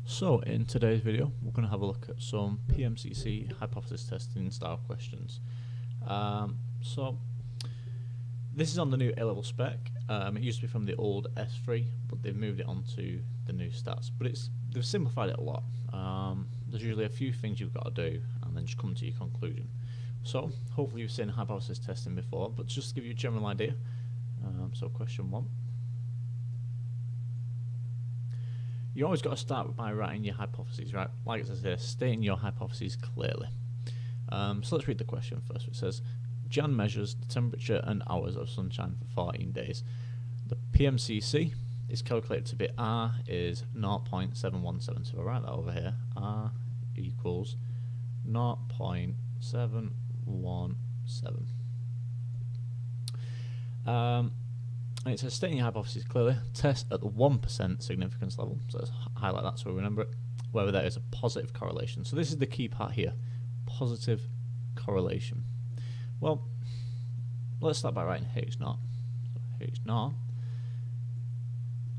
So in today's video we're going to have a look at some PMCC hypothesis testing style questions. So this is on the new A-level spec. It used to be from the old S3, but they've moved it onto the new stats. But they've simplified it a lot. There's usually a few things you've got to do and then just come to your conclusion. So hopefully you've seen hypothesis testing before, but just to give you a general idea. So question 1. You always got to start by writing your hypotheses, right? Like it says here, stating your hypotheses clearly. So let's read the question first. It says, Jan measures the temperature and hours of sunshine for 14 days. The PMCC is calculated to be R is 0.717. So I'll write that over here. R equals 0.717. And it says, stating your hypothesis clearly, test at the 1% significance level. So let's highlight that so we remember it, whether there is a positive correlation. So this is the key part here, positive correlation. Well, let's start by writing H0. So H0,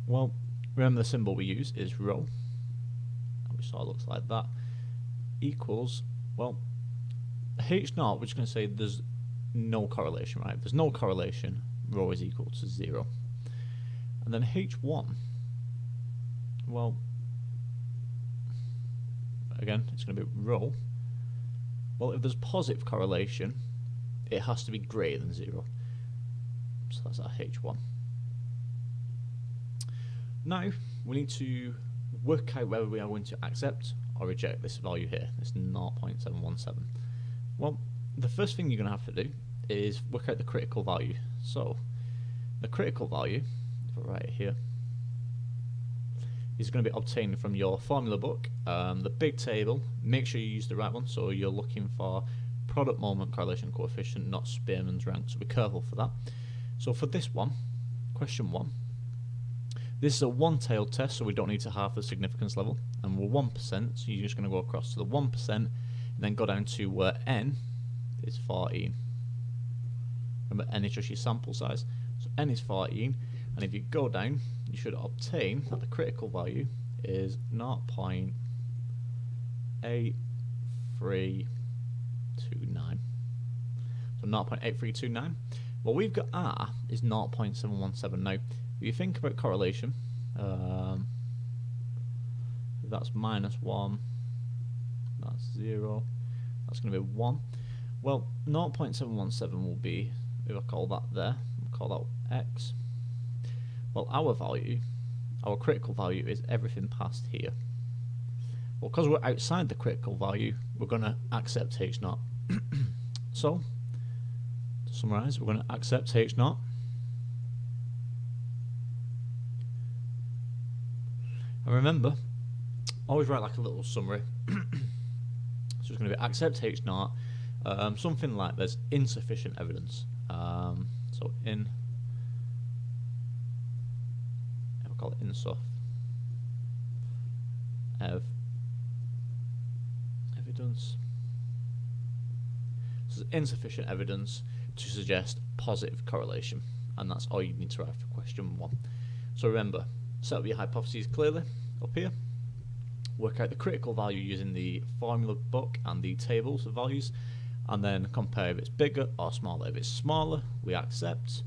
well, remember the symbol we use is rho, which sort of looks like that, equals, well, H0, we're just going to say there's no correlation, right? If there's no correlation, rho is equal to 0. And then H1, well, again, it's going to be rho. Well, if there's positive correlation, it has to be greater than 0. So that's our H1. Now, we need to work out whether we are going to accept or reject this value here, this 0.717. Well, the first thing you're going to have to do is work out the critical value. So the critical value, if I write it here, is going to be obtained from your formula book, the big table. Make sure you use the right one. So you're looking for product moment correlation coefficient, not Spearman's rank. So be careful for that. So for this one, question 1, this is a one-tailed test, so we don't need to halve the significance level, and we're 1%. So you're just going to go across to the 1% and then go down to where n is 14. Remember, n is just your sample size, so n is 14, and if you go down, you should obtain that the critical value is 0.8329. So 0.8329. Well, we've got R is 0.717. Now, if you think about correlation, that's -1, that's 0, that's going to be 1. Well, 0.717 will be, if I call that there, we'll call that x. Well, our value, our critical value is everything past here. Well, because we're outside the critical value, we're going to accept H0. So, to summarise, we're going to accept H0. And remember, always write like a little summary. So it's going to be accept H0. Something like there's insufficient evidence. So I'll call it insuf evidence. So there's insufficient evidence to suggest positive correlation, and that's all you need to write for question 1. So remember, set up your hypotheses clearly up here. Work out the critical value using the formula book and the tables of values, and then compare if it's bigger or smaller. If it's smaller, we accept.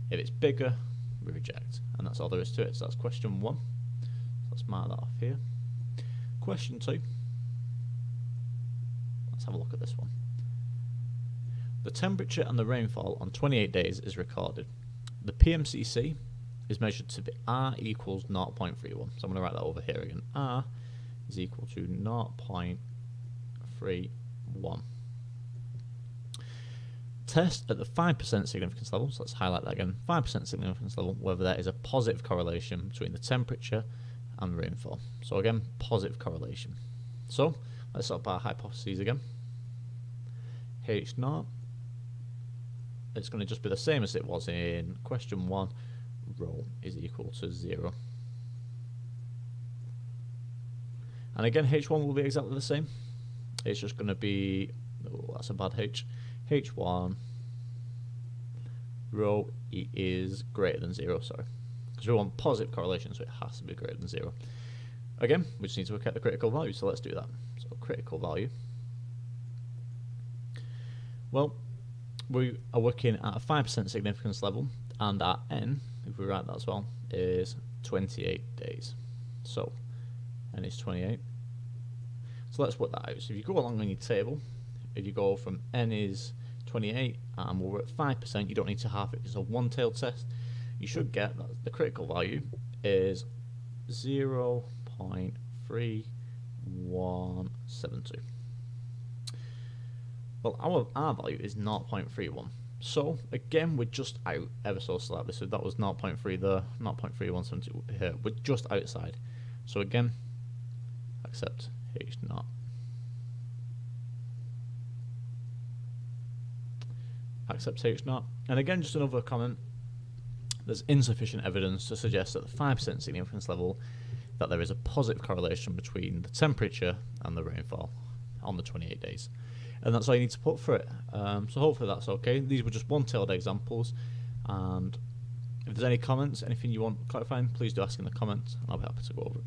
If it's bigger, we reject. And that's all there is to it. So that's question 1. So let's mark that off here. Question 2. Let's have a look at this one. The temperature and the rainfall on 28 days is recorded. The PMCC is measured to be R equals 0.31. So I'm going to write that over here again. R is equal to 0.31. Test at the 5% significance level, so let's highlight that again, 5% significance level, whether there is a positive correlation between the temperature and the rainfall. So again, positive correlation. So let's set up our hypotheses again. H0, it's going to just be the same as it was in question 1, rho is equal to 0. And again, H1 will be exactly the same. It's just going to be, oh, that's a bad H. H1 rho is greater than 0, sorry. Because we want positive correlation, so it has to be greater than 0. Again, we just need to work out the critical value, so let's do that. So critical value. Well, we are working at a 5% significance level, and our n, if we write that as well, is 28 days. So n is 28. So let's work that out. So if you go along on your table, if you go from n is 28 and we're at 5%, you don't need to halve it. It's a one-tailed test. You should get that the critical value is 0.3172. Well, our value is 0.31. So again, we're just out ever so slightly. So that was 0.3 there, 0.3172 here. We're just outside. So again, accept H0. Accept H0. And again, just another comment. There's insufficient evidence to suggest at the 5% significance level that there is a positive correlation between the temperature and the rainfall on the 28 days. And that's all you need to put for it. So hopefully that's okay. These were just one-tailed examples. And if there's any comments, anything you want clarifying, please do ask in the comments, and I'll be happy to go over it.